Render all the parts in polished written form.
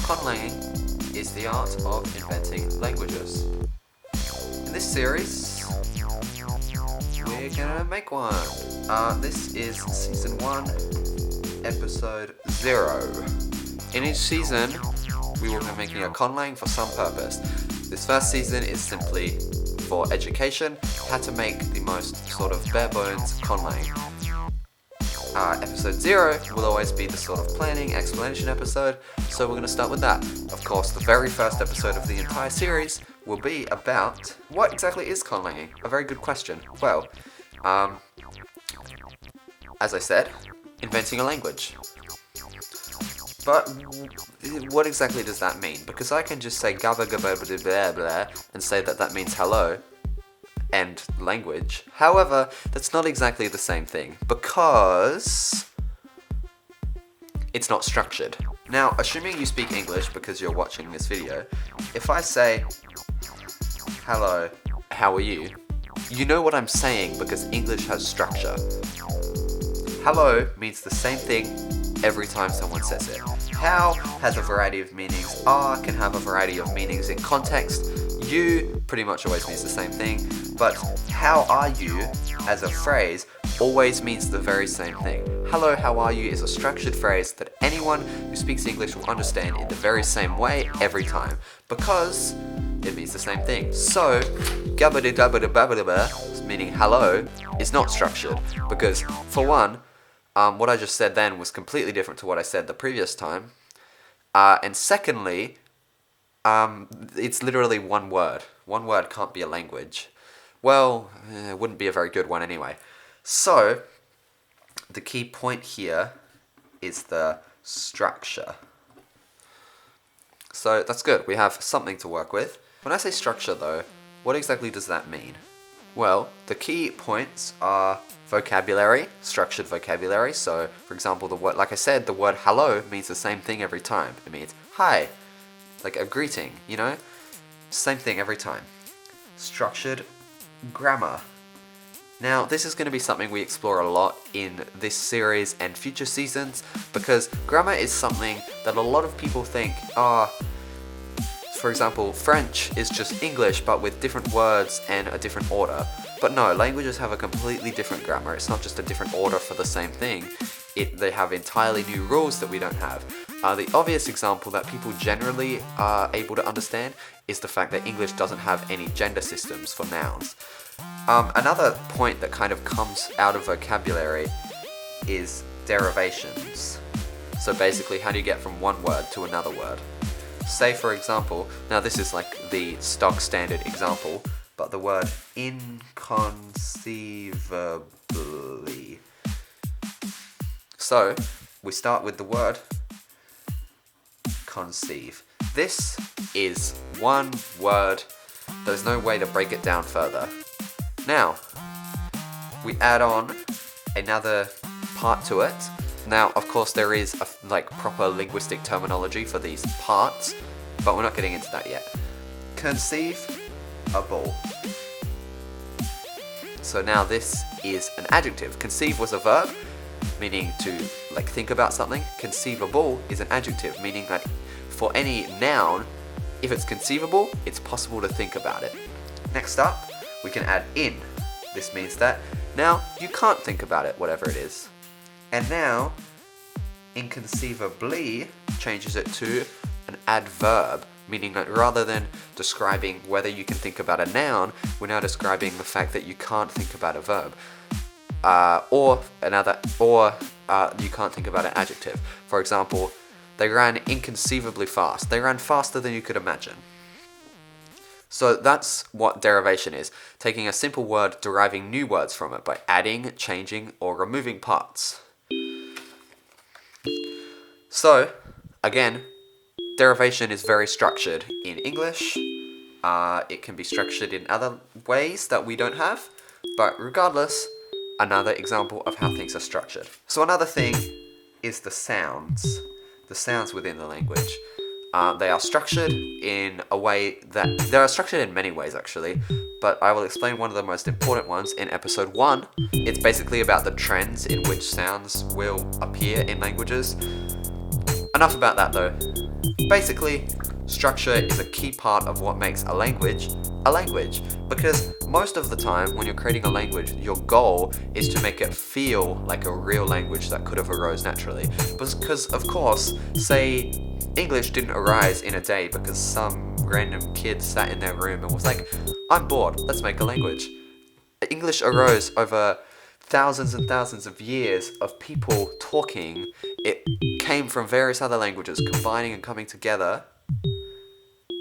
conlanging is the art of inventing languages. In this series, we're gonna make one. This is season 1, episode 0. In each season, we will be making a conlang for some purpose. This first season is simply for education, how to make the most sort of bare bones conlang. Episode 0 will always be the sort of planning, explanation episode, so we're going to start with that. Of course, the very first episode of the entire series will be about what exactly is conlanging? A very good question. Well, as I said, inventing a language. But what exactly does that mean? Because I can just say gabba gabba blah blah blah and say that means hello and language. However, that's not exactly the same thing because it's not structured. Now, assuming you speak English because you're watching this video, if I say hello, how are you? You know what I'm saying because English has structure. Hello means the same thing every time someone says it. How has a variety of meanings. Are can have a variety of meanings in context. You pretty much always means the same thing. But how are you as a phrase always means the very same thing. Hello, how are you is a structured phrase that anyone who speaks English will understand in the very same way every time because it means the same thing. So, gabba-da-dabba-da-babba-da-ba, meaning hello, is not structured because, for one, what I just said then was completely different to what I said the previous time. And secondly, it's literally one word. One word can't be a language. Well, it wouldn't be a very good one anyway. So, the key point here is the structure. So that's good. We have something to work with. When I say structure though, what exactly does that mean? Well, the key points are vocabulary, structured vocabulary. So, for example, the word, like I said, the word hello means the same thing every time. It means hi, like a greeting, you know? Same thing every time. Structured grammar. Now, this is going to be something we explore a lot in this series and future seasons because grammar is something that a lot of people think, for example, French is just English but with different words and a different order. But no, languages have a completely different grammar. It's not just a different order for the same thing. They have entirely new rules that we don't have. The obvious example that people generally are able to understand is the fact that English doesn't have any gender systems for nouns. Another point that kind of comes out of vocabulary is derivations. So basically, how do you get from one word to another word? Say for example, now this is like the stock standard example, but the word inconceivably. So, we start with the word conceive. This is one word. There's no way to break it down further. Now, we add on another part to it. Now, of course, there is a proper linguistic terminology for these parts, but we're not getting into that yet. Conceivable. So now this is an adjective. Conceive was a verb, meaning to think about something. Conceivable is an adjective, meaning that for any noun, if it's conceivable, it's possible to think about it. Next up, we can add in. This means that now you can't think about it, whatever it is. And now, inconceivably changes it to an adverb, meaning that rather than describing whether you can think about a noun, we're now describing the fact that you can't think about a verb. Or you can't think about an adjective. For example, they ran inconceivably fast. They ran faster than you could imagine. So that's what derivation is, taking a simple word, deriving new words from it by adding, changing, or removing parts. So, again, derivation is very structured in English. It can be structured in other ways that we don't have, but regardless, another example of how things are structured. So another thing is the sounds within the language. They are structured in a way that... They are structured in many ways, actually, but I will explain one of the most important ones in episode 1. It's basically about the trends in which sounds will appear in languages. Enough about that, though. Basically, structure is a key part of what makes a language, because most of the time when you're creating a language, your goal is to make it feel like a real language that could have arose naturally. Because of course, say English didn't arise in a day because some random kid sat in their room and was like, I'm bored, let's make a language. English arose over thousands and thousands of years of people talking. It came from various other languages combining and coming together.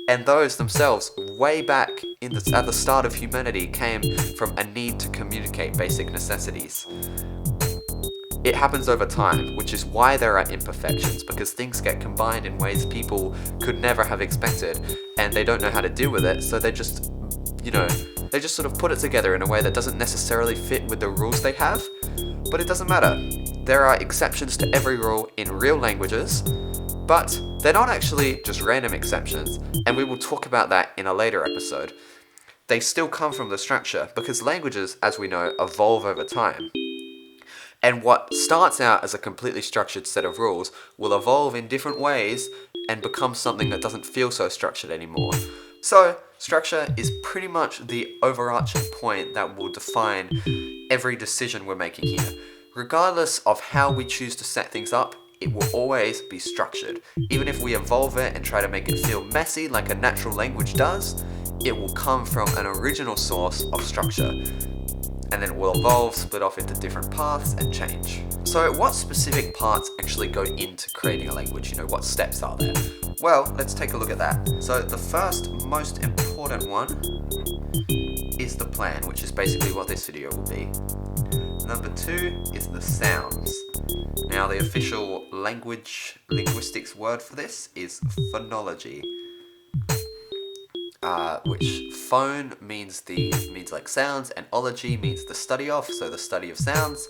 And those themselves, way back at the start of humanity, came from a need to communicate basic necessities. It happens over time, which is why there are imperfections, because things get combined in ways people could never have expected, and they don't know how to deal with it, so they just sort of put it together in a way that doesn't necessarily fit with the rules they have, but it doesn't matter. There are exceptions to every rule in real languages, but they're not actually just random exceptions, and we will talk about that in a later episode. They still come from the structure, because languages, as we know, evolve over time. And what starts out as a completely structured set of rules will evolve in different ways and become something that doesn't feel so structured anymore. So, structure is pretty much the overarching point that will define every decision we're making here. Regardless of how we choose to set things up, it will always be structured. Even if we evolve it and try to make it feel messy like a natural language does, it will come from an original source of structure. And then it will evolve, split off into different paths, and change. So what specific parts actually go into creating a language? What steps are there? Well, let's take a look at that. So the first most important one is the plan, which is basically what this video will be. Number 2 is the sounds. Now the official linguistics word for this is phonology. Which phone means like sounds, and ology means the study of, so the study of sounds.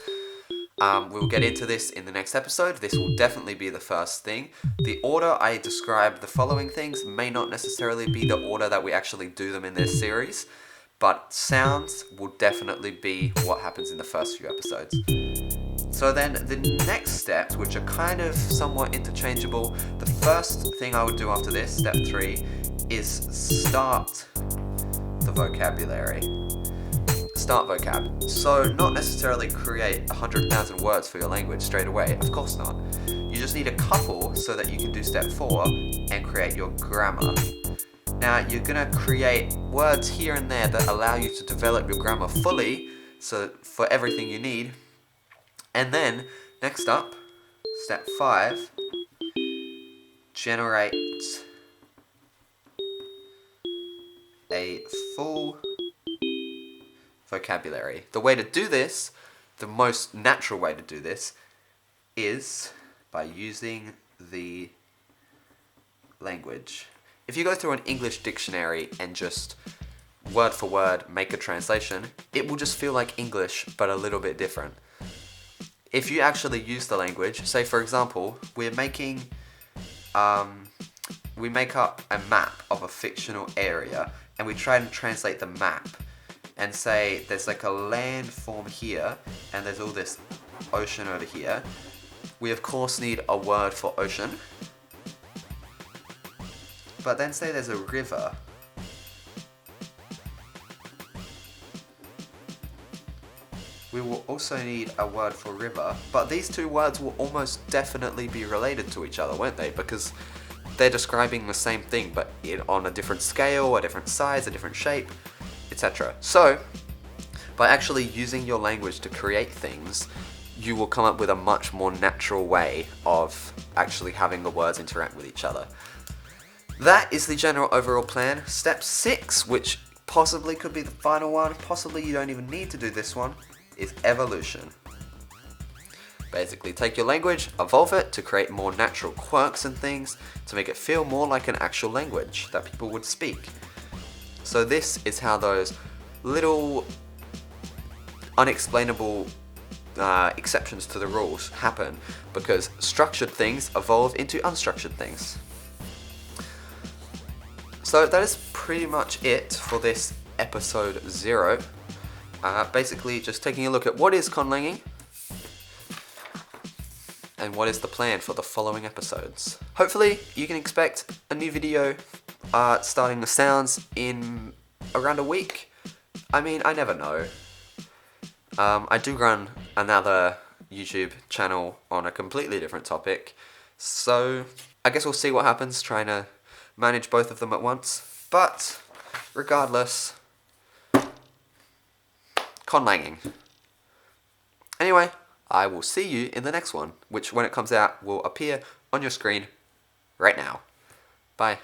We'll get into this in the next episode. This will definitely be the first thing. The order I describe the following things may not necessarily be the order that we actually do them in this series, but sounds will definitely be what happens in the first few episodes. So then the next steps, which are kind of somewhat interchangeable, the first thing I would do after this, step 3, is start the vocabulary. Start vocab. So not necessarily create 100,000 words for your language straight away, of course not. You just need a couple so that you can do step 4 and create your grammar. Now you're gonna create words here and there that allow you to develop your grammar fully, so for everything you need. And then, next up, step 5, generate a full vocabulary. The way to do this, the most natural way to do this, is by using the language. If you go through an English dictionary and just word for word make a translation, it will just feel like English but a little bit different. If you actually use the language, say for example, we make up a map of a fictional area and we try and translate the map and say there's like a land form here and there's all this ocean over here. We of course need a word for ocean, but then say there's a river. We will also need a word for river, but these two words will almost definitely be related to each other, won't they? Because they're describing the same thing, but on a different scale, a different size, a different shape, etc. So, by actually using your language to create things, you will come up with a much more natural way of actually having the words interact with each other. That is the general overall plan. Step 6, which possibly could be the final one, possibly you don't even need to do this one, is evolution. Basically, take your language, evolve it to create more natural quirks and things, to make it feel more like an actual language that people would speak. So this is how those little unexplainable exceptions to the rules happen, because structured things evolve into unstructured things. So that is pretty much it for this episode 0. Basically just taking a look at what is conlanging, and what is the plan for the following episodes. Hopefully you can expect a new video starting the sounds in around a week. I mean, I never know. I do run another YouTube channel on a completely different topic, so I guess we'll see what happens trying to manage both of them at once. But regardless, conlanging. Anyway, I will see you in the next one, which when it comes out will appear on your screen right now. Bye.